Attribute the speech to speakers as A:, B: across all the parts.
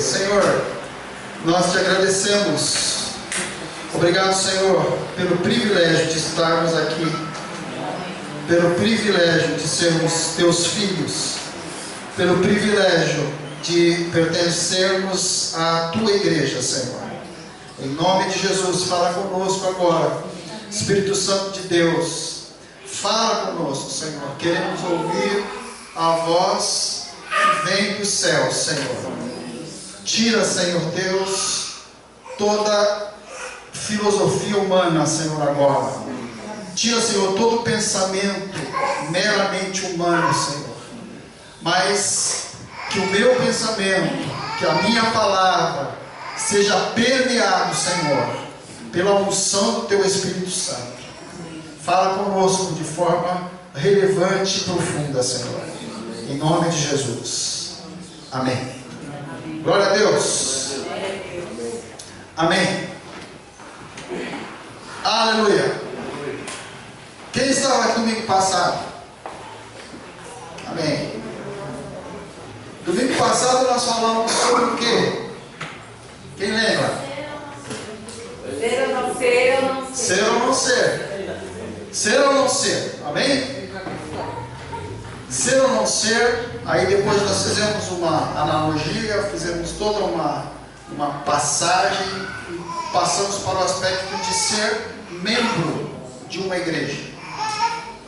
A: Deus. Senhor, nós te agradecemos. Obrigado, Senhor, pelo privilégio de estarmos aqui, pelo privilégio de sermos teus filhos, pelo privilégio de pertencermos à tua igreja, Senhor. Em nome de Jesus, fala conosco agora. Espírito Santo de Deus, fala conosco, Senhor. Queremos ouvir a voz que vem dos céus, Senhor. Tira, Senhor Deus, toda filosofia humana, Senhor, agora. Tira, Senhor, todo pensamento meramente humano, Senhor. Mas que o meu pensamento, que a minha palavra seja permeado, Senhor, pela unção do teu Espírito Santo. Fala conosco de forma relevante e profunda, Senhor. Em nome de Jesus. Amém. Glória a Deus. Amém. Aleluia. Quem estava aqui domingo passado? Amém. Domingo passado nós falamos sobre o quê? Quem lembra?
B: Ser ou não ser, ou não ser.
A: Ser ou não ser. Ser ou não ser. Amém? Ser ou não ser. Aí depois nós fizemos uma analogia, fizemos toda uma passagem e passamos para o aspecto de ser membro de uma igreja.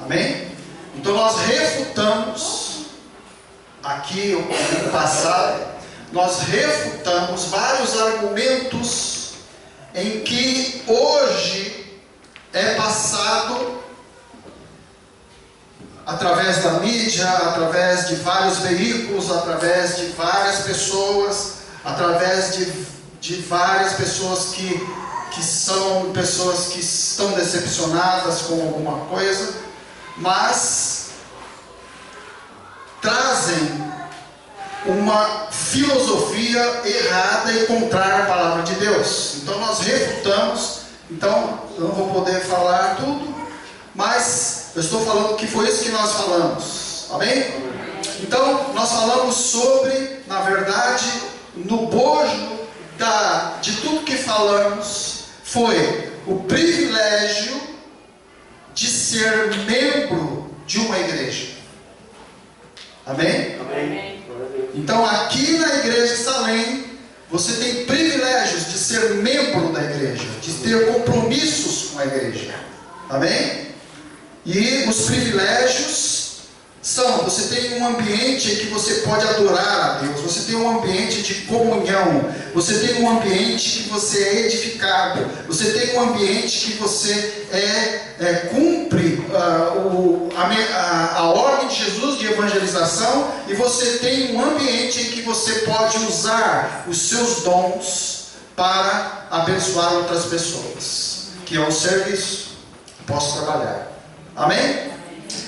A: Amém? Então nós refutamos aqui, no passado, nós refutamos vários argumentos em que hoje é passado através da mídia, através de vários veículos, através de várias pessoas, através de várias pessoas que são pessoas que estão decepcionadas com alguma coisa, mas trazem uma filosofia errada e contrária à palavra de Deus. Então nós refutamos. Então eu não vou poder falar tudo, mas eu estou falando que foi isso que nós falamos. Amém? Então nós falamos sobre, na verdade, no bojo de tudo que falamos, foi o privilégio de ser membro de uma igreja. Amém?
B: Amém.
A: Então aqui na igreja de Salem, você tem privilégios de ser membro da igreja, de ter compromissos com a igreja. Amém? E os privilégios são: você tem um ambiente em que você pode adorar a Deus, você tem um ambiente de comunhão, você tem um ambiente que você é edificado, você tem um ambiente que você cumpre a ordem de Jesus de evangelização, e você tem um ambiente em que você pode usar os seus dons para abençoar outras pessoas, que é um serviço. Posso trabalhar. Amém?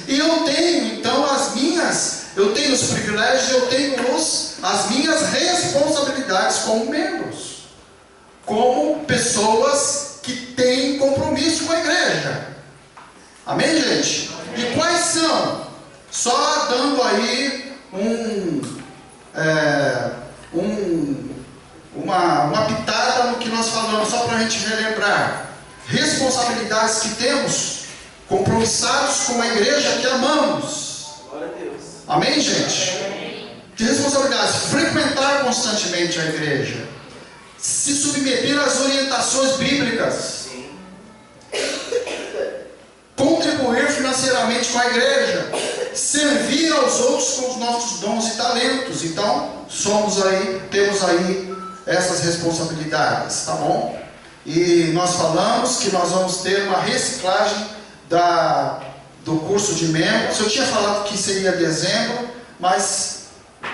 A: E eu tenho então eu tenho os privilégios, eu tenho as minhas responsabilidades como membros, como pessoas que têm compromisso com a igreja. Amém, gente? E quais são? Só dando aí uma pitada no que nós falamos, só para a gente relembrar. Responsabilidades que temos, compromissados com a igreja que amamos.
C: Glória a Deus.
A: Amém, gente? De responsabilidades: frequentar constantemente a igreja, se submeter às orientações bíblicas, contribuir financeiramente com a igreja, servir aos outros com os nossos dons e talentos. Então, temos aí essas responsabilidades, tá bom? E nós falamos que nós vamos ter uma reciclagem do curso de membros. Eu tinha falado que seria dezembro, mas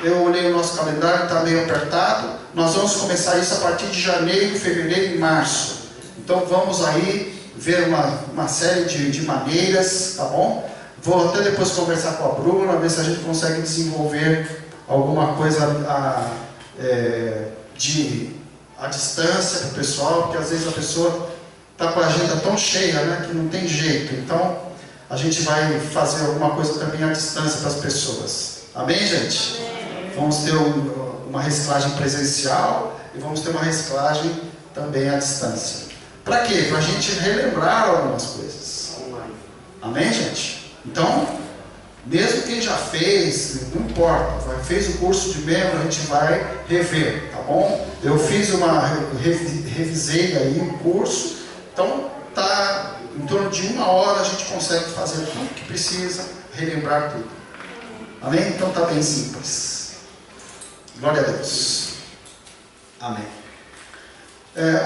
A: eu olhei o nosso calendário, está meio apertado. Nós vamos começar isso a partir de janeiro, fevereiro e março. Então vamos aí ver uma série de maneiras, tá bom? Vou até depois conversar com a Bruna, ver se a gente consegue desenvolver alguma coisa à distância para o pessoal, porque às vezes a pessoa está com a agenda tão cheia, né, que não tem jeito. Então a gente vai fazer alguma coisa também à distância para as pessoas. Amém, gente? Vamos ter uma reciclagem presencial e vamos ter uma reciclagem também à distância. Para quê? Para a gente relembrar algumas coisas. Amém, gente? Então, mesmo quem já fez, não importa, fez o curso de membro, a gente vai rever, tá bom? Eu revisei aí o curso, então tá em torno de 1 hora a gente consegue fazer tudo que precisa, relembrar tudo. Amém? Então tá bem simples. Glória a Deus. Amém.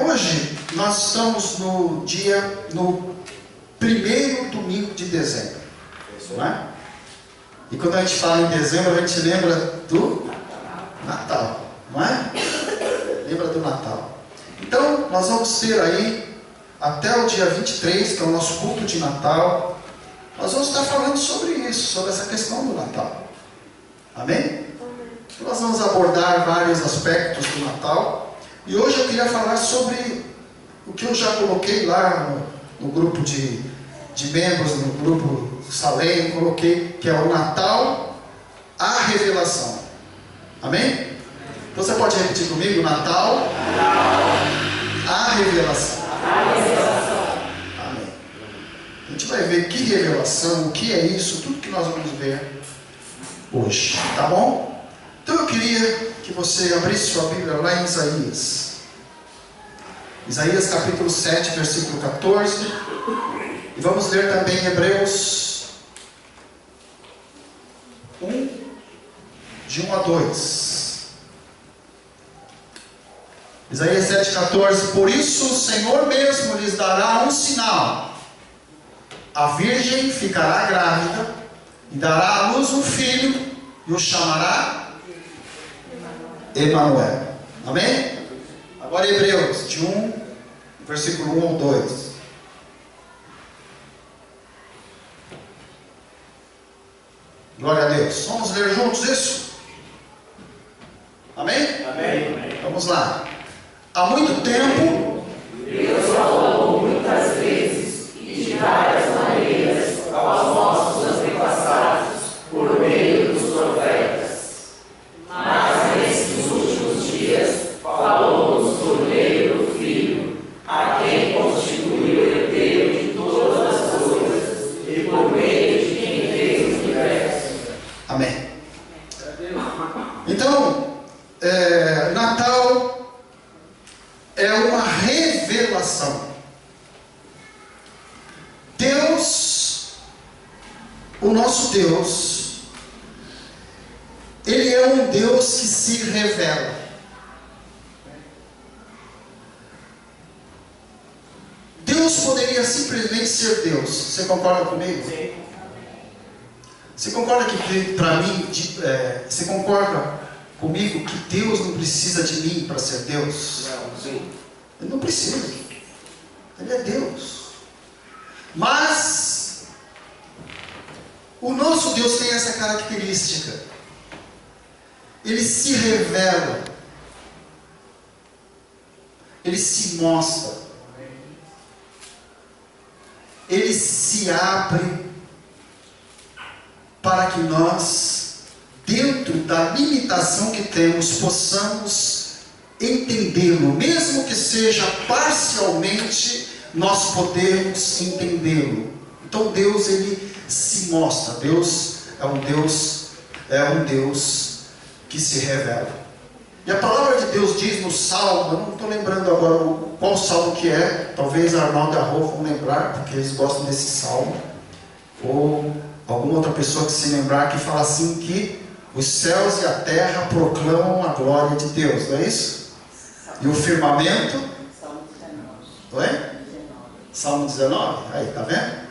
A: Hoje nós estamos no primeiro domingo de dezembro, não é? E quando a gente fala em dezembro, a gente lembra do Natal, não é? Lembra do Natal. Então, nós vamos ter aí, até o dia 23, que é o nosso culto de Natal, nós vamos estar falando sobre isso, sobre essa questão do Natal. Amém? Então, nós vamos abordar vários aspectos do Natal. E hoje eu queria falar sobre o que eu já coloquei lá no grupo de membros, no grupo Salem, coloquei que é o Natal, a revelação. Amém? Então você pode repetir comigo? Natal, a revelação. Amém. A gente vai ver que revelação, o que é isso, tudo que nós vamos ver hoje, tá bom? Então eu queria que você abrisse sua Bíblia lá em Isaías. Isaías capítulo 7, versículo 14. E vamos ler também Hebreus 1, de 1 a 2. Isaías 7,14. Por isso o Senhor mesmo lhes dará um sinal. A virgem ficará grávida e dará à luz um filho e o chamará Emanuel. Amém? Agora Hebreus de 1, versículo 1 ao 2. Glória a Deus. Vamos ler juntos isso? Amém?
C: Amém.
A: Vamos lá. Há muito tempo,
C: Deus falou muitas vezes e de várias maneiras aos nossos antepassados por meio dos profetas. Mas nesses últimos dias falou-nos por meio do Filho, a quem constituiu o herdeiro de todas as coisas e por meio de quem fez o universo.
A: amém. Então, Natal é uma revelação. Deus, o nosso Deus, Ele é um Deus que se revela. Deus poderia simplesmente ser Deus. Você concorda comigo?
C: Sim.
A: Você concorda que, para mim, você concorda comigo que Deus não precisa de mim para ser Deus?
C: Não, sim.
A: Ele não precisa. Ele é Deus. Mas o nosso Deus tem essa característica. Ele se revela. Ele se mostra. Ele se abre para que nós, dentro da limitação que temos, possamos entendê-lo, mesmo que seja parcialmente, nós podemos entendê-lo. Então Deus, Ele se mostra. Deus é um Deus que se revela. E a palavra de Deus diz no Salmo, eu não estou lembrando agora qual Salmo que é, talvez Arnaldo e a Rô vão lembrar, porque eles gostam desse Salmo, ou alguma outra pessoa que se lembrar, que fala assim que os céus e a terra proclamam a glória de Deus, não é isso? E o firmamento? Oi? Salmo 19, aí, tá vendo?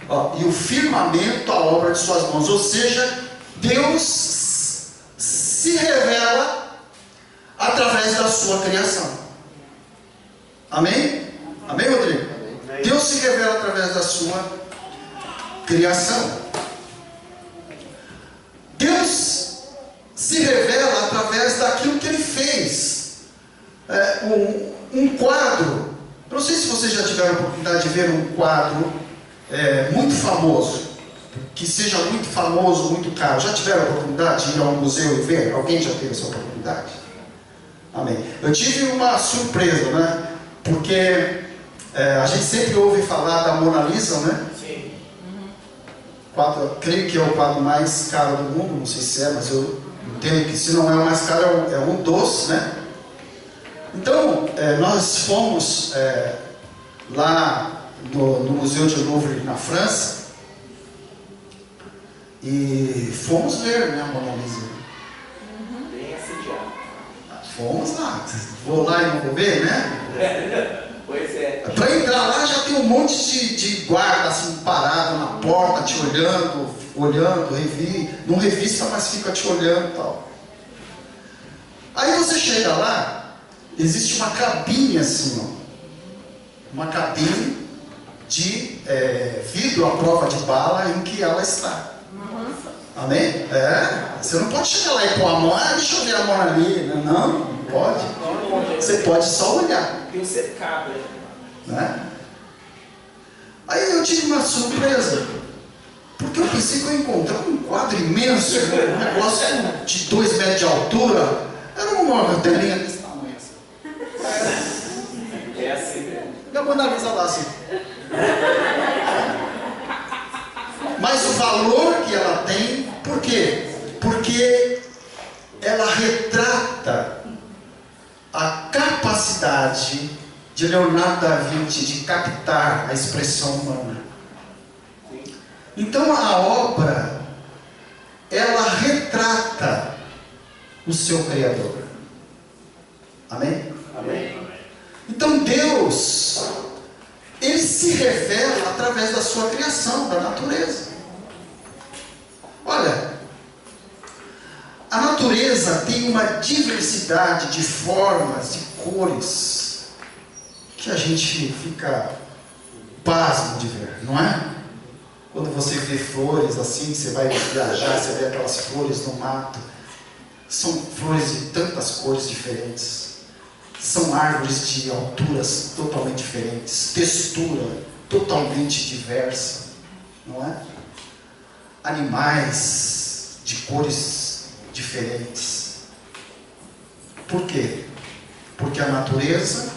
A: Ó, e o firmamento, a obra de suas mãos. Ou seja, Deus se revela através da sua criação. Amém? Amém, Rodrigo?
C: Amém.
A: Deus se revela através da sua criação. Deus se revela através daquilo que Ele fez. Um quadro. Não sei se vocês já tiveram a oportunidade de ver um quadro muito famoso, que seja muito famoso, muito caro. Já tiveram a oportunidade de ir a um museu e ver? Alguém já teve essa oportunidade? Amém. Eu tive uma surpresa, né? Porque a gente sempre ouve falar da Mona Lisa, né?
C: Sim.
A: Quadro, creio que é o quadro mais caro do mundo, não sei se é, mas eu entendo que se não é o mais caro, é um dos, né? Então, nós fomos lá no Museu de Louvre, na França, e fomos ver, né, a Mona Lisa.
C: Bem assediado.
A: Fomos lá. Vou lá e não vou ver, né?
C: Pois é.
A: Para entrar lá já tem um monte de guarda assim parado na porta, te olhando, não revista, mas fica te olhando e tal. Aí você chega lá, existe uma cabine assim, ó, uma cabine de vidro à prova de bala em que ela está. Amém? Você não pode chegar lá e pôr a mão, deixa eu ver a mão ali. Não pode. Você pode só olhar.
C: Tem um cercado,
A: né? Aí eu tive uma surpresa, porque eu pensei que eu ia encontrar um quadro imenso, um negócio de 2 metros de altura. Era uma telinha desse tamanho assim.
C: É assim mesmo.
A: E a Mona Lisa lá assim. Mas o valor que ela tem, por quê? Porque ela retrata a capacidade de Leonardo da Vinci de captar a expressão humana. Então a obra, ela retrata o seu Criador. Amém?
C: Amém.
A: Então Deus, Ele se revela através da sua criação, da natureza. Olha, a natureza tem uma diversidade de formas e cores que a gente fica pasmo de ver, não é? Quando você vê flores assim, você vai viajar, você vê aquelas flores no mato. São flores de tantas cores diferentes. São árvores de alturas totalmente diferentes, textura totalmente diversa, não é? Animais de cores diferentes. Por quê? Porque a natureza,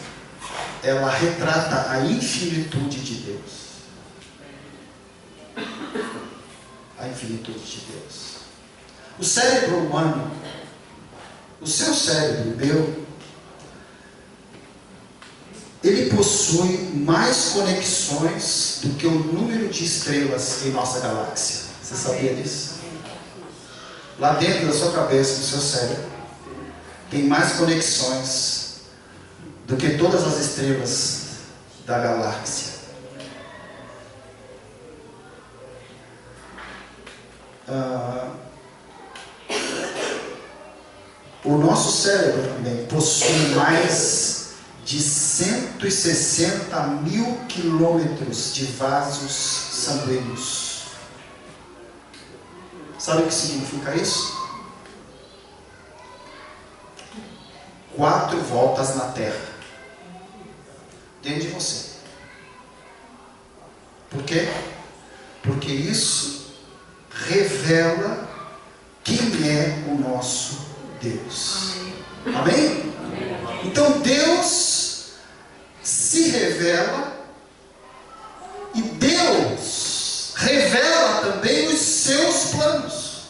A: ela retrata a infinitude de Deus. A infinitude de Deus. O cérebro humano, o seu cérebro, o meu, ele possui mais conexões do que o número de estrelas em nossa galáxia. Você sabia disso? Lá dentro da sua cabeça, no seu cérebro, tem mais conexões do que todas as estrelas da galáxia. O nosso cérebro também possui mais de 160 mil quilômetros de vasos sanguíneos. Sabe o que significa isso? 4 voltas na Terra, dentro de você. Por quê? Porque isso revela quem é o nosso Deus. Amém? Então Deus se revela e Deus revela também os seus planos.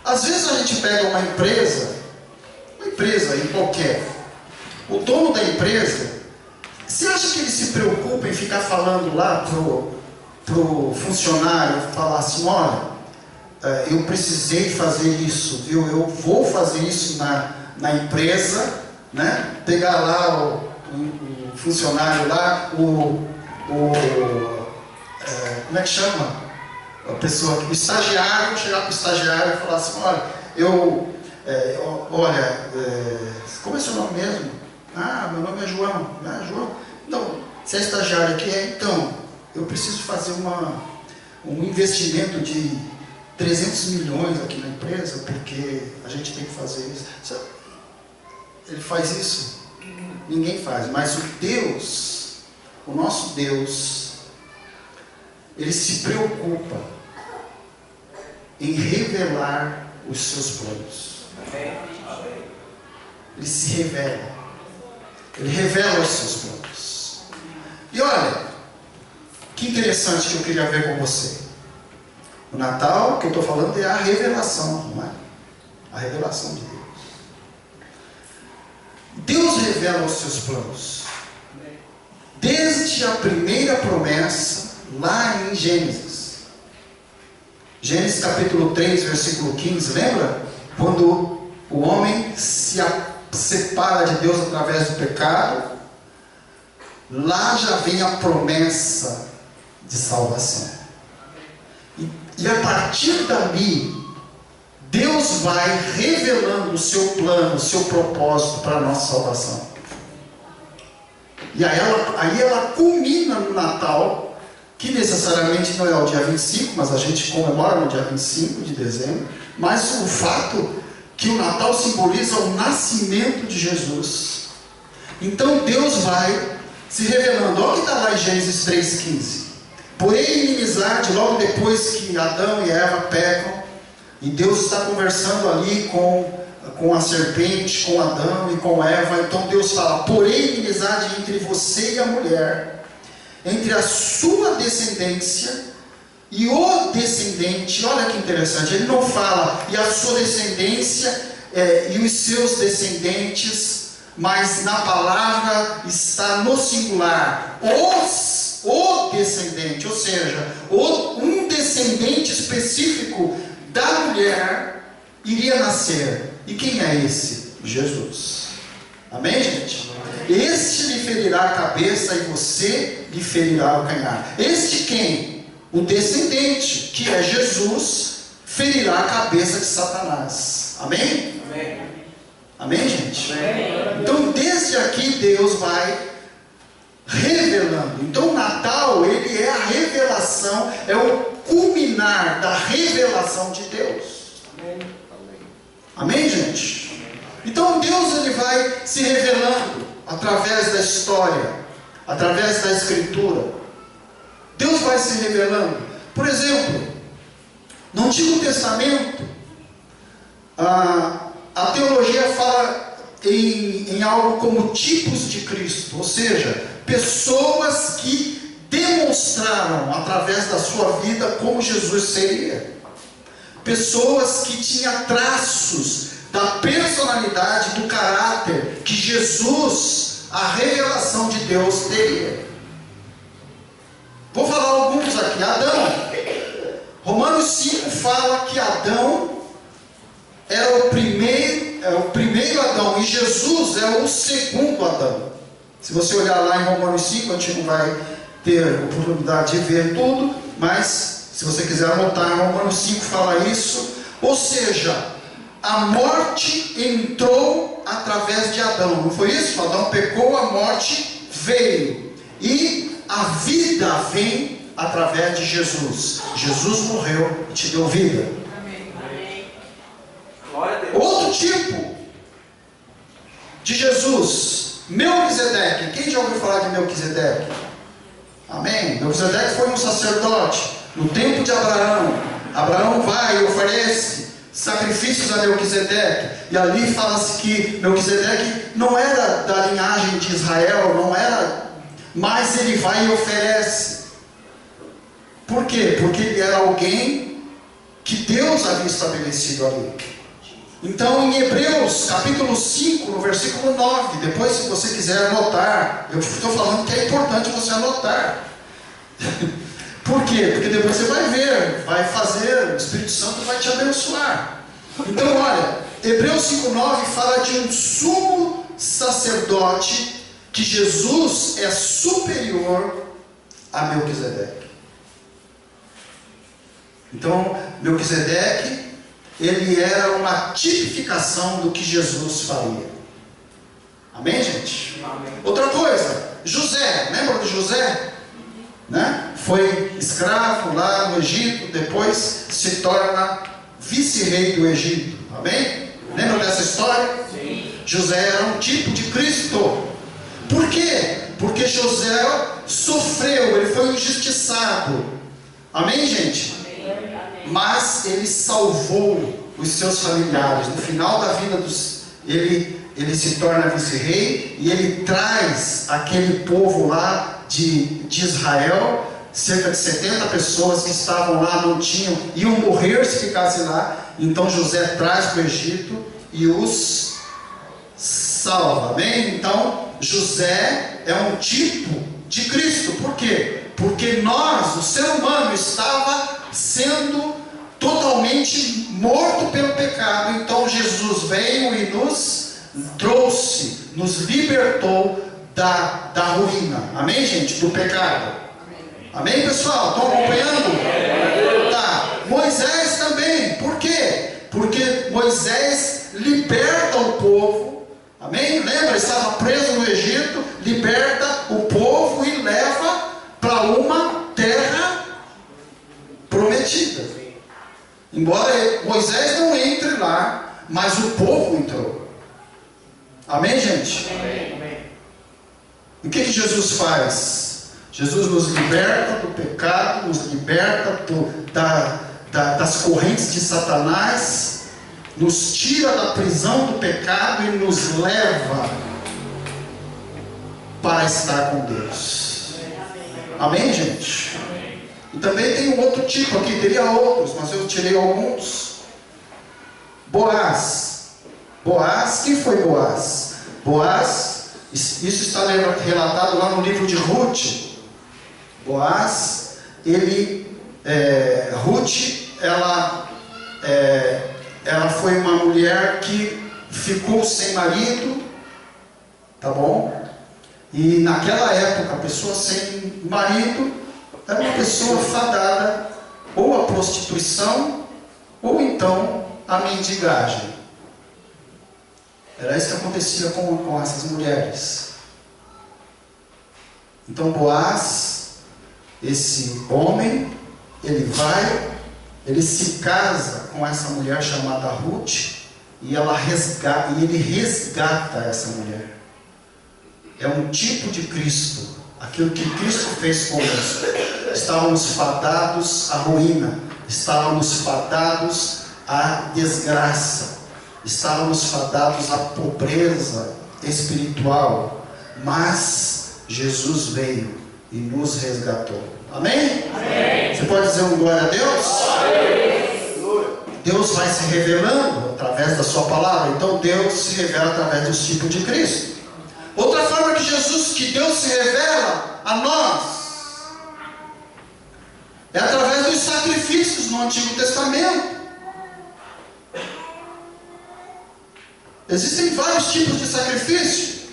A: Às vezes a gente pega uma empresa em qualquer, o dono da empresa, você acha que ele se preocupa em ficar falando lá pro funcionário, falar assim, olha, eu precisei fazer isso, viu? Eu vou fazer isso na empresa, né? Pegar lá o funcionário lá, como é que chama? A pessoa, o estagiário, chegar para o estagiário e falar assim, olha, como é seu nome mesmo? Ah, meu nome é João. Ah, João. Então, você é estagiário aqui? Então, eu preciso fazer um investimento de 300 milhões aqui na empresa, porque a gente tem que fazer isso. Ele faz isso? Ninguém faz, mas o nosso Deus, Ele se preocupa em revelar os seus planos. Ele se revela. Ele revela os seus planos. E olha, que interessante que eu queria ver com você. O Natal, que eu estou falando, é a revelação, não é? A revelação de Deus. Deus revela os seus planos. Desde a primeira promessa, lá em Gênesis. Gênesis capítulo 3, versículo 15, lembra? Quando o homem se separa de Deus através do pecado, lá já vem a promessa de salvação. E a partir dali, Deus vai revelando o seu plano, o seu propósito para a nossa salvação. E aí ela culmina no Natal, que necessariamente não é o dia 25, mas a gente comemora no dia 25 de dezembro. Mas o fato que o Natal simboliza o nascimento de Jesus. Então Deus vai se revelando. Olha o que está lá em Gênesis 3,15. Porém, inimizade, logo depois que Adão e Eva pecam, e Deus está conversando ali com a serpente, com Adão e com Eva. Então Deus fala: porém, inimizade entre você e a mulher, entre a sua descendência e o descendente. Olha que interessante, ele não fala e a sua descendência e os seus descendentes, mas na palavra está no singular, o descendente, ou seja, um descendente específico da mulher iria nascer. E quem é esse? Jesus. Amém, gente? Este lhe ferirá a cabeça e você lhe ferirá o calcanhar. Este quem? O descendente, que é Jesus, ferirá a cabeça de Satanás. Amém? Amém. Amém, gente? Amém. Então, desde aqui, Deus vai revelando. Então, o Natal, ele é a revelação, é o culminar da revelação de Deus. Amém. Amém, gente? Então, Deus, ele vai se revelando através da história, através da Escritura. Deus vai se revelando. Por exemplo, no Antigo Testamento, a teologia fala em algo como tipos de Cristo, ou seja, pessoas que demonstraram através da sua vida como Jesus seria, pessoas que tinham traços da personalidade, do caráter que Jesus, a revelação de Deus, teria. Vou falar alguns aqui. Adão. Romanos 5 fala que Adão era o primeiro Adão, e Jesus é o segundo Adão. Se você olhar lá em Romanos 5, a gente não vai ter oportunidade de ver tudo, mas se você quiser anotar, Romanos 5 fala isso. Ou seja, a morte entrou através de Adão. Não foi isso? Adão pecou, a morte veio. E a vida vem através de Jesus. Jesus morreu e te deu vida. Amém. Outro tipo de Jesus, Melquisedeque. Quem já ouviu falar de Melquisedeque? Amém? Melquisedeque foi um sacerdote no tempo de Abraão. Abraão vai e oferece sacrifícios a Melquisedeque. E ali fala-se que Melquisedeque não era da linhagem de Israel, não era, mas ele vai e oferece. Por quê? Porque ele era alguém que Deus havia estabelecido ali. Então, em Hebreus, capítulo 5, no versículo 9, depois, se você quiser anotar, eu estou falando que é importante você anotar. Por quê? Porque depois você vai ver, vai fazer, o Espírito Santo vai te abençoar. Então, olha, Hebreus 5,9 fala de um sumo sacerdote, que Jesus é superior a Melquisedeque. Então, Melquisedeque, ele era uma tipificação do que Jesus faria. Amém, gente? Amém. Outra coisa, José, lembra de José? Né? Foi escravo lá no Egito, depois se torna vice-rei do Egito. Amém? Lembra dessa história? Sim. José era um tipo de Cristo. Por quê? Porque José sofreu, ele foi injustiçado. Amém, gente? Amém. Mas ele salvou os seus familiares. No final da vida ele se torna vice-rei e ele traz aquele povo lá de Israel, cerca de 70 pessoas que estavam lá, iam morrer se ficassem lá. Então José traz para o Egito e os salva, amém? Então José é um tipo de Cristo. Por quê? Porque o ser humano, estava sendo totalmente morto pelo pecado. Então Jesus veio e nos trouxe, nos libertou da ruína, amém, gente? Do pecado, amém, pessoal? Estão acompanhando? Tá. Moisés também, por quê? Porque Moisés liberta o povo, amém? Lembra? Estava preso no Egito, liberta o povo e leva para uma terra prometida. Embora Moisés não entre lá, mas o povo entrou. Amém, gente? Amém. E o que Jesus faz? Jesus nos liberta do pecado, nos liberta das correntes de Satanás, nos tira da prisão do pecado e nos leva para estar com Deus. Amém, gente? E também tem um outro tipo aqui, teria outros, mas eu tirei alguns. Boaz. Quem foi Boaz? Boaz, isso está relatado lá no livro de Ruth. Boaz, Ruth, ela foi uma mulher que ficou sem marido, tá bom? E naquela época, a pessoa sem marido era uma pessoa fadada ou à prostituição ou então à mendigagem. Era isso que acontecia com essas mulheres. Então Boaz, esse homem, ele se casa com essa mulher chamada Ruth e ele resgata essa mulher. É um tipo de Cristo, aquilo que Cristo fez conosco. Estávamos fadados à ruína, estávamos fadados à desgraça, estávamos fadados à pobreza espiritual, mas Jesus veio e nos resgatou. Amém? Amém. Você pode dizer um glória a Deus? Deus vai se revelando através da sua palavra. Então Deus se revela através dos tipos de Cristo. Outra forma que Deus se revela a nós é através dos sacrifícios no Antigo Testamento. Existem vários tipos de sacrifício,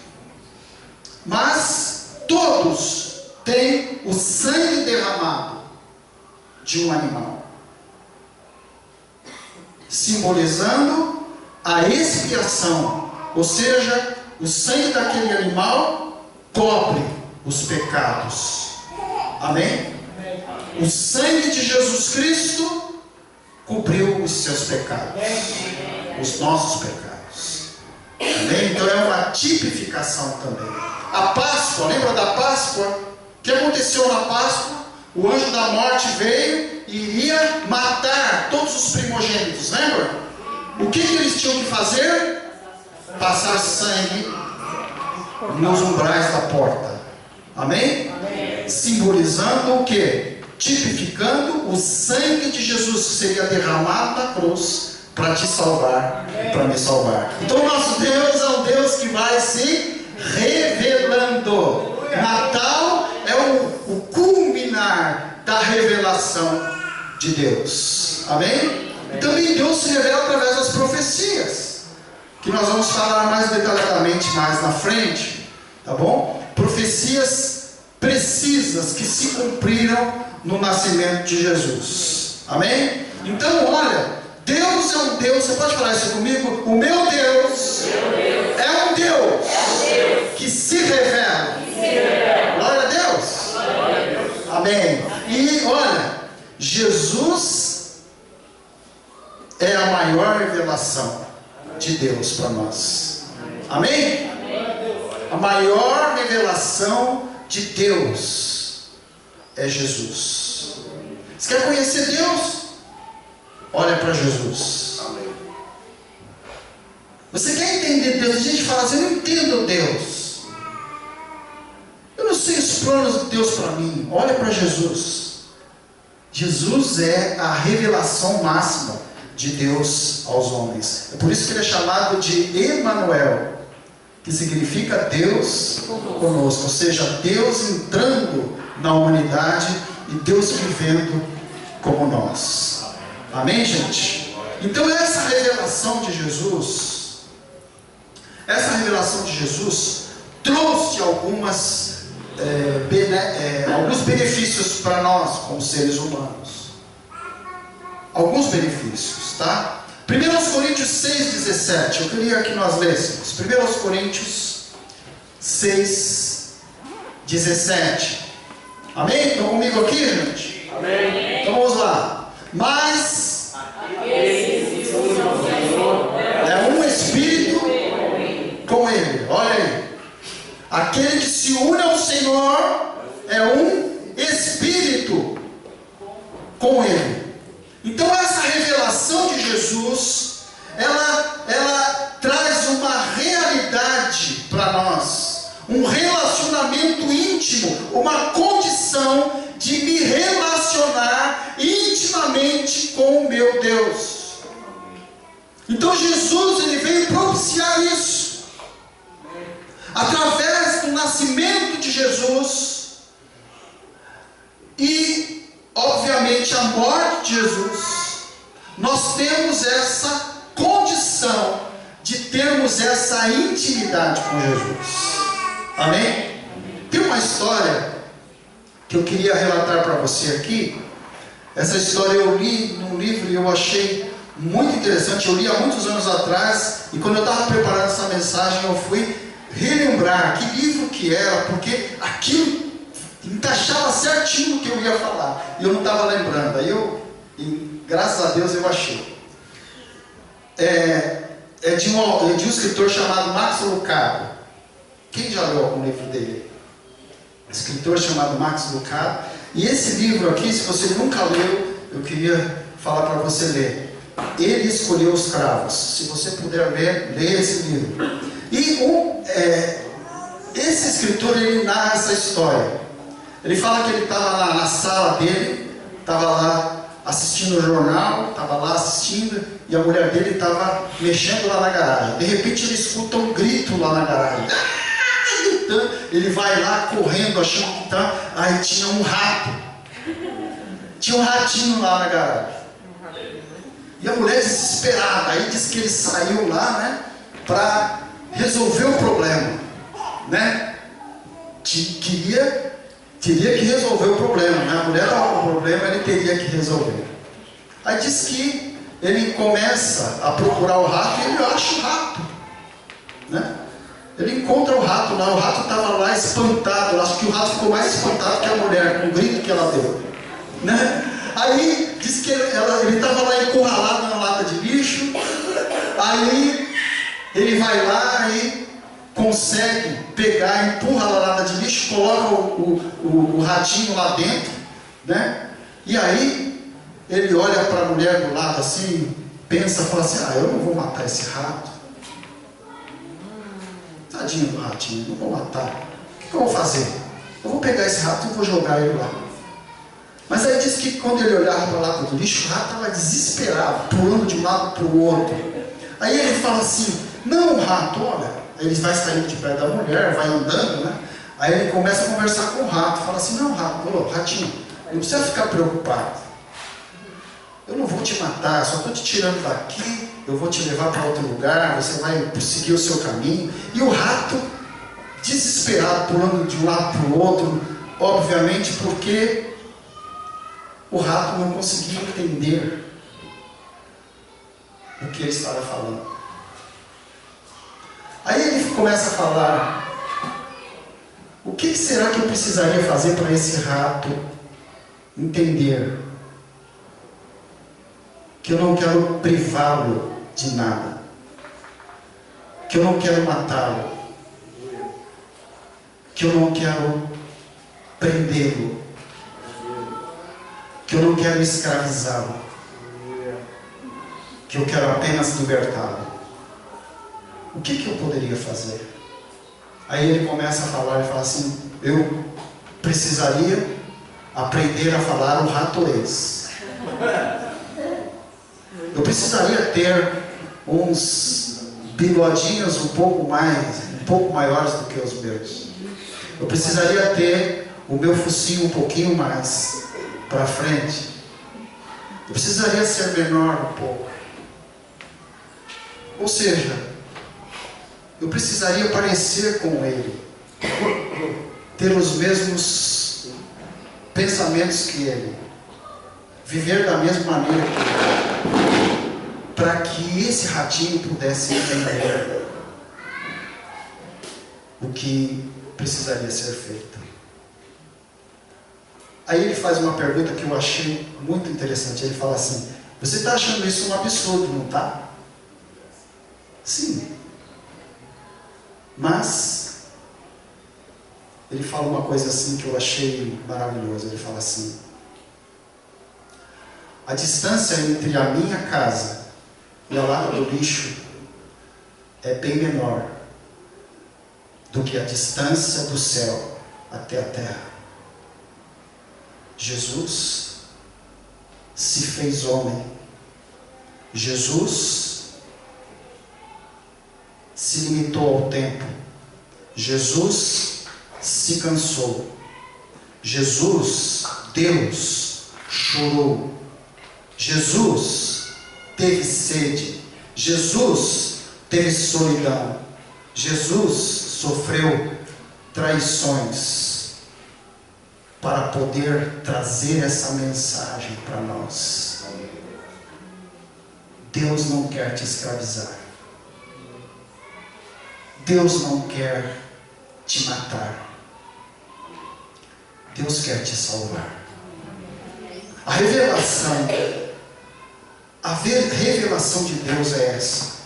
A: mas todos têm o sangue derramado de um animal, simbolizando a expiação, ou seja, o sangue daquele animal cobre os pecados. Amém? O sangue de Jesus Cristo cobriu os seus pecados, os nossos pecados. Amém? Então é uma tipificação também. A Páscoa, lembra da Páscoa? O que aconteceu na Páscoa? O anjo da morte veio e iria matar todos os primogênitos, lembra? O que eles tinham que fazer? Passar sangue nos umbrais da porta. Amém? Amém. Simbolizando o que? Tipificando o sangue de Jesus que seria derramado na cruz para te salvar e para me salvar. Então nosso Deus é um Deus que vai se revelando. Natal é o culminar da revelação de Deus. Amém? E também Deus se revela através das profecias, que nós vamos falar mais detalhadamente mais na frente, tá bom? Profecias precisas que se cumpriram no nascimento de Jesus. Amém? Então, olha, Deus é um Deus, você pode falar isso comigo? O meu Deus é um Deus que se revela. Glória a Deus. Amém. E olha, Jesus é a maior revelação de Deus para nós. Amém? A maior revelação de Deus é Jesus. Você quer conhecer Deus? Olha para Jesus. Você quer entender Deus? A gente fala assim, eu não entendo Deus. Eu não sei os planos de Deus para mim. Olha para Jesus. Jesus é a revelação máxima de Deus aos homens. É por isso que ele é chamado de Emanuel, que significa Deus conosco. Ou seja, Deus entrando na humanidade e Deus vivendo como nós. Amém, gente? Então essa revelação de Jesus, trouxe alguns benefícios para nós, como seres humanos. Alguns benefícios, tá? 1 Coríntios 6,17. Eu queria que nós lêssemos. 1 Coríntios 6,17. Amém? Estão comigo aqui, gente?
C: Amém.
A: Então vamos lá. Mas é um Espírito com Ele. Olha aí. Aquele que se une ao Senhor é um Espírito com Ele. Então essa revelação de Jesus, ela traz uma realidade para nós, um relacionamento íntimo, uma condição de me relacionar intimamente com o meu Deus. Então Jesus, ele veio propiciar isso. Através do nascimento de Jesus e, obviamente, a morte de Jesus, nós temos essa condição de termos essa intimidade com Jesus. Amém? Tem uma história que eu queria relatar para você aqui. Essa história eu li num livro e eu achei muito interessante. Eu li há muitos anos atrás, e quando eu estava preparando essa mensagem, eu fui relembrar que livro que era, porque aquilo encaixava certinho no que eu ia falar, e eu não estava lembrando. Aí graças a Deus eu achei. É de um escritor chamado Max Lucado. Quem já leu algum livro dele? Escritor chamado Max Lucado. E esse livro aqui, se você nunca leu, eu queria falar para você ler. Ele escolheu os cravos. Se você puder ler, leia esse livro. E esse escritor, ele narra essa história. Ele fala que ele estava na sala dele, estava lá assistindo o jornal, estava lá assistindo, e a mulher dele estava mexendo lá na garagem. De repente ele escuta um grito lá na garagem. Gritando. Ele vai lá correndo, achando que está. Aí tinha um rato. Tinha um ratinho lá na garagem. E a mulher desesperada. Aí diz que ele saiu lá, né, para resolver o problema, né? Teria que resolver o problema, né? A mulher estava com o problema, ele teria que resolver. Aí diz que ele começa a procurar o rato e ele acha o rato, né? Ele encontra o rato lá, o rato estava lá espantado. Eu acho que o rato ficou mais espantado que a mulher, com o grito que ela deu, né? Aí diz que ele estava lá encurralado na lata de lixo. Aí ele vai lá e consegue pegar, empurra a lata de lixo, coloca o ratinho lá dentro, né? E aí ele olha para a mulher do lado assim, pensa, fala assim: eu não vou matar esse rato. Tadinho do ratinho, não vou matar. O que eu vou fazer? Eu vou pegar esse rato e vou jogar ele lá. Mas aí diz que quando ele olhava para a lata do lixo, o rato estava desesperado, pulando de um lado para o outro. Aí ele fala assim: não, rato, olha. Aí ele vai saindo de perto da mulher, vai andando, né? Aí ele começa a conversar com o rato, fala assim: não, rato, ratinho, não precisa ficar preocupado. Eu não vou te matar, só estou te tirando daqui, eu vou te levar para outro lugar, você vai seguir o seu caminho. E o rato, desesperado, pulando de um lado para o outro, obviamente porque o rato não conseguia entender o que ele estava falando. Aí ele começa a falar: o que será que eu precisaria fazer para esse rato entender que eu não quero privá-lo de nada, que eu não quero matá-lo, que eu não quero prendê-lo, que eu não quero escravizá-lo, que eu quero apenas libertá-lo. o que eu poderia fazer? Aí ele começa a falar e fala assim: eu precisaria aprender a falar o ratoês. Eu precisaria ter uns bigodinhos um pouco maiores do que os meus. Eu precisaria ter o meu focinho um pouquinho mais para frente. Eu precisaria ser menor um pouco. Ou seja, eu precisaria parecer com ele, ter os mesmos pensamentos que ele, viver da mesma maneira que ele, para que esse ratinho pudesse entender o que precisaria ser feito. Aí ele faz uma pergunta que eu achei muito interessante. Ele fala assim: você está achando isso um absurdo, não está? Sim. Mas ele fala uma coisa assim que eu achei maravilhosa. Ele fala assim: a distância entre a minha casa e a lata do lixo é bem menor do que a distância do céu até a terra. Jesus se fez homem. Jesus se limitou ao tempo. Jesus se cansou. Jesus, Deus, chorou. Jesus teve sede. Jesus teve solidão. Jesus sofreu traições para poder trazer essa mensagem para nós. Deus não quer te escravizar. Deus não quer te matar. Deus quer te salvar. A revelação de Deus é essa.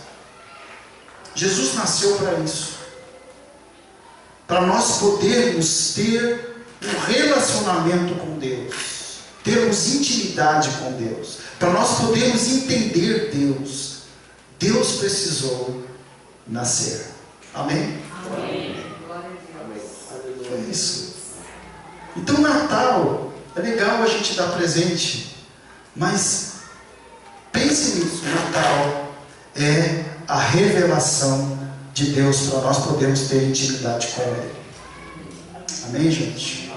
A: Jesus nasceu para isso, para nós podermos ter um relacionamento com Deus, termos intimidade com Deus, para nós podermos entender Deus. Deus precisou nascer. Amém?
B: Amém.
A: Foi isso. Então, Natal é legal a gente dar presente, mas pense nisso. Natal é a revelação de Deus para nós podermos ter intimidade com Ele. Amém, gente?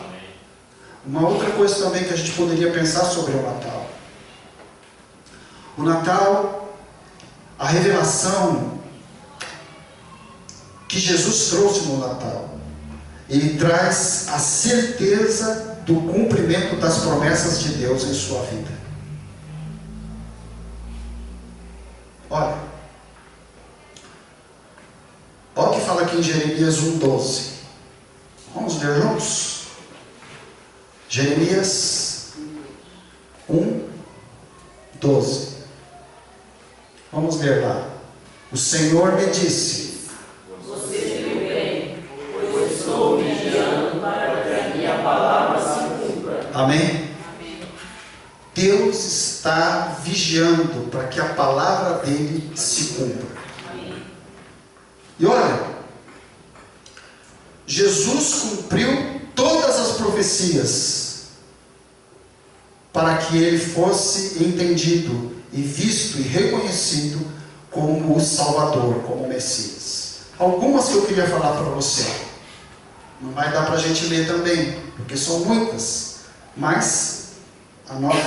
A: Uma outra coisa também que a gente poderia pensar sobre o Natal. O Natal, a revelação que Jesus trouxe no Natal, ele traz a certeza do cumprimento das promessas de Deus em sua vida. Olha o que fala aqui em Jeremias 1:12. Vamos ler juntos? Jeremias 1:12. Vamos ler lá. O Senhor me disse:
C: você viu bem, pois estou vigiando para que a minha palavra se cumpra.
A: Amém? Deus está vigiando para que a palavra dele se cumpra. E olha, Jesus cumpriu todas as profecias para que ele fosse entendido e visto e reconhecido como o Salvador, como o Messias. Algumas que eu queria falar para você. Não vai dar para a gente ler também, porque são muitas. Mas, anota.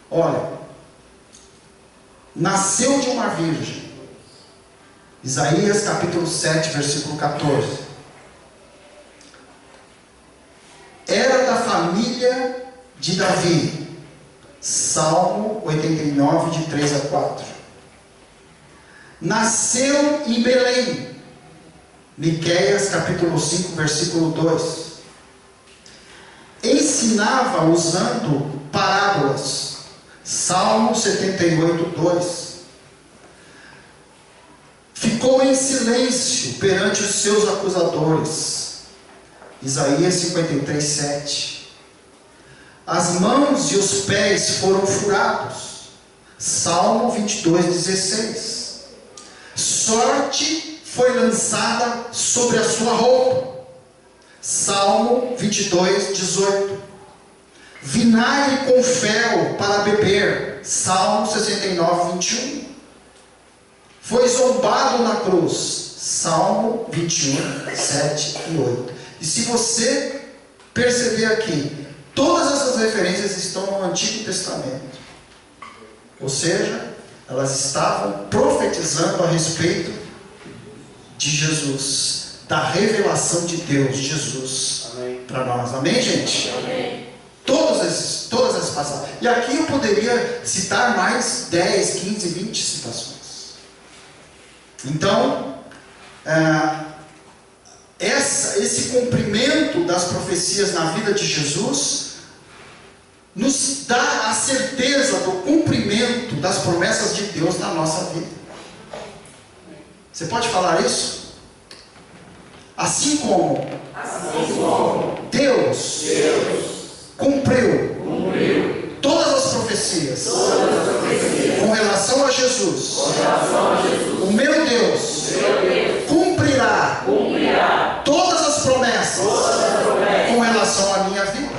A: Olha, nasceu de uma virgem. Isaías capítulo 7, versículo 14. Era da família de Davi. Salmo 89, de 3 a 4. Nasceu em Belém. Miqueias capítulo 5, versículo 2. Ensinava usando parábolas. Salmo 78, 2. Ficou em silêncio perante os seus acusadores. Isaías 53, 7. As mãos e os pés foram furados. Salmo 22, 16. Só morte foi lançada sobre a sua roupa. Salmo 22, 18. Vinagre com fel para beber. Salmo 69, 21. Foi zombado na cruz. Salmo 21, 7 e 8. E se você perceber aqui, todas essas referências estão no Antigo Testamento. Ou seja, elas estavam profetizando a respeito de Jesus, da revelação de Deus, Jesus, para nós. Amém, gente?
C: Amém.
A: Todas essas passagens. E aqui eu poderia citar mais 10, 15, 20 citações. Então, esse cumprimento das profecias na vida de Jesus nos dá a certeza do cumprimento das promessas de Deus na nossa vida. Você pode falar isso? Assim como Deus cumpriu todas as profecias com relação a Jesus, o meu Deus cumprirá todas as promessas com relação à minha vida.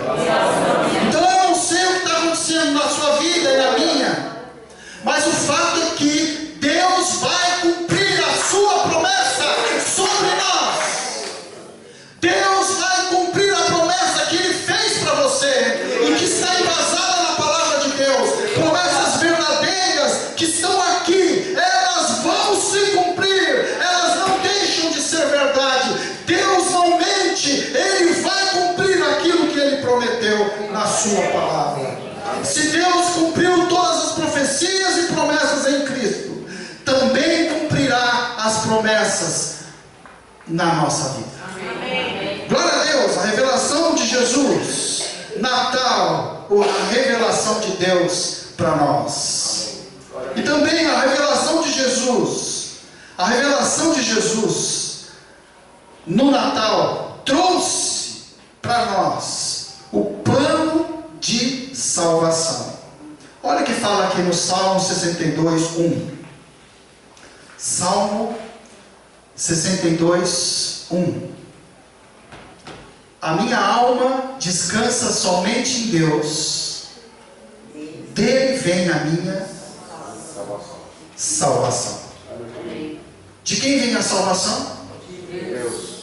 A: Então eu não sei o que está acontecendo na sua vida e na minha, mas o fato é que Deus vai cumprir a sua promessa sobre nós. Deus vai cumprir a promessa que Ele fez para você e que está embasada na palavra de Deus. Promessas verdadeiras que estão aqui, elas vão se cumprir, elas não deixam de ser verdade. Deus não mente, Ele vai cumprir aquilo que Ele prometeu na sua palavra. Se Deus cumpriu todas as profecias e promessas em Cristo, também cumprirá as promessas na nossa vida. Glória a Deus, a revelação de Jesus, Natal, a revelação de Deus para nós. E também a revelação de Jesus no Natal trouxe para nós o plano de salvação. Olha o que fala aqui no Salmo 62, 1. Salmo 62, 1. A minha alma descansa somente em Deus. Dele vem a minha salvação. De quem vem a salvação?
C: De Deus.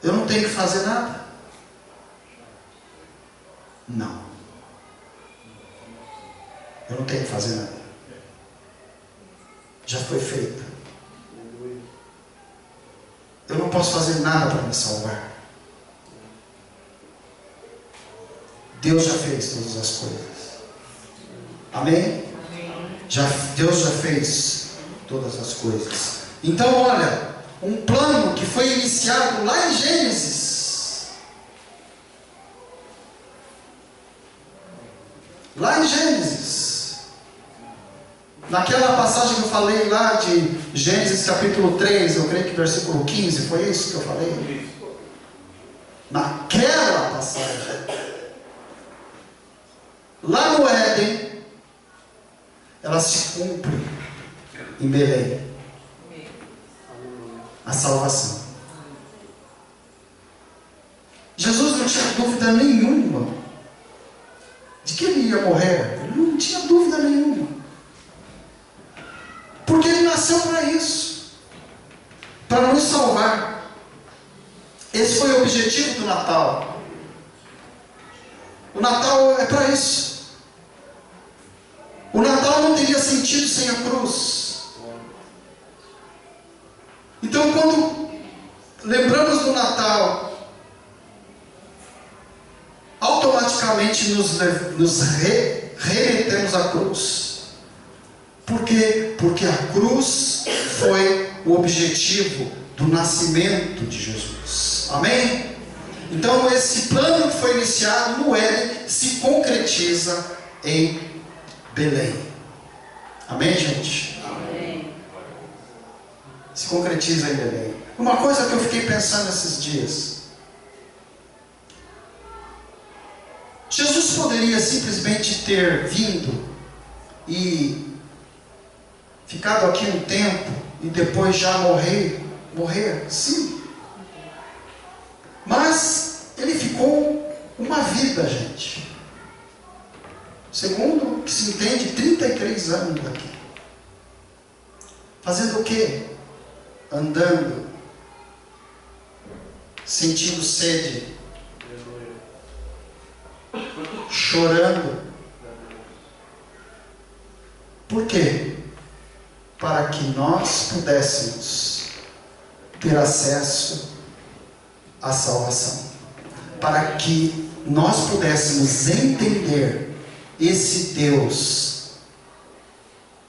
A: Eu não tenho que fazer nada? Não. Eu não tenho que fazer nada. Já foi feita. Eu não posso fazer nada para me salvar. Deus já fez todas as coisas. Amém? Deus já fez todas as coisas. Então olha, um plano que foi iniciado lá em Gênesis. Lá em Gênesis. Naquela passagem que eu falei lá de Gênesis capítulo 3, eu creio que versículo 15, foi isso que eu falei? Naquela passagem. Lá no Éden, ela se cumpre em Belém. A salvação. Jesus não tinha dúvida nenhuma de que ele ia morrer. Ele não tinha dúvida nenhuma. Porque ele nasceu para isso. Para nos salvar. Esse foi o objetivo do Natal. O Natal é para isso. O Natal não teria sentido sem a cruz. Então, quando lembramos do Natal, automaticamente nos remetemos à cruz. Por quê? Porque a cruz foi o objetivo do nascimento de Jesus. Amém? Então, esse plano que foi iniciado no Éden se concretiza em Belém. Amém, gente?
C: Amém.
A: Se concretiza em Belém. Uma coisa que eu fiquei pensando esses dias. Jesus poderia simplesmente ter vindo e ficado aqui um tempo e depois já morrer, sim. Mas ele ficou uma vida, gente. Segundo o que se entende, 33 anos aqui. Fazendo o quê? Andando, sentindo sede, chorando. Por quê? Para que nós pudéssemos ter acesso à salvação. Para que nós pudéssemos entender esse Deus,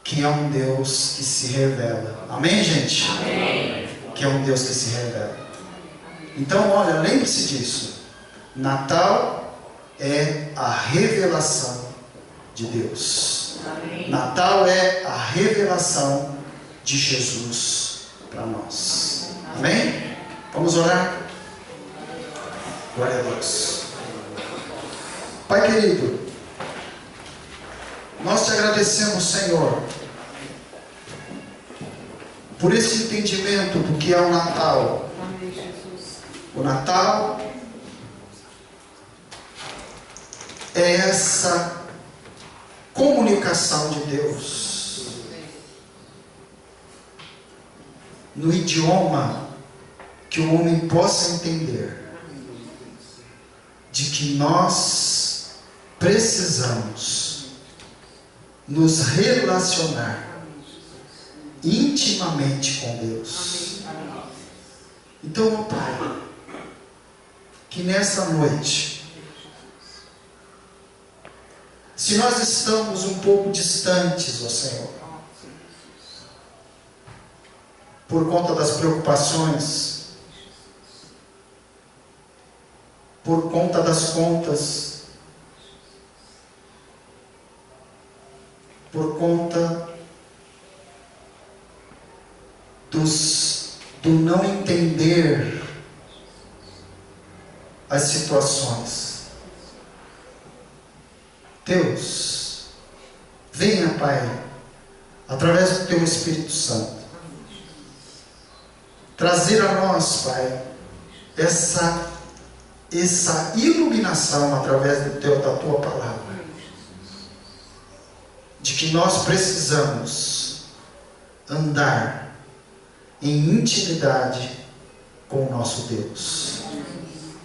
A: que é um Deus que se revela. Amém, gente?
C: Amém.
A: Que é um Deus que se revela. Então, olha, lembre-se disso. Natal é a revelação de Deus.
C: Amém.
A: Natal é a revelação de Jesus para nós. Amém? Vamos orar? Glória a Deus. Pai querido, nós te agradecemos, Senhor, por esse entendimento do que é o Natal. O Natal é essa comunicação de Deus no idioma que o homem possa entender, de que nós precisamos nos relacionar intimamente com Deus. Então, ó Pai, que nessa noite, se nós estamos um pouco distantes, ó Senhor, por conta das preocupações, por conta das contas, por conta do não entender as situações. Deus, venha, Pai, através do Teu Espírito Santo, trazer a nós, Pai, essa iluminação através da Tua palavra, de que nós precisamos andar em intimidade com o nosso Deus.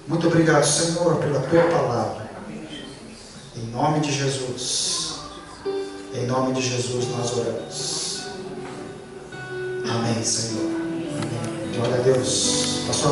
A: Muito obrigado, Senhor, pela Tua palavra. Em nome de Jesus. Em nome de Jesus nós oramos. Amém, Senhor. Amém. Glória a Deus. Pastor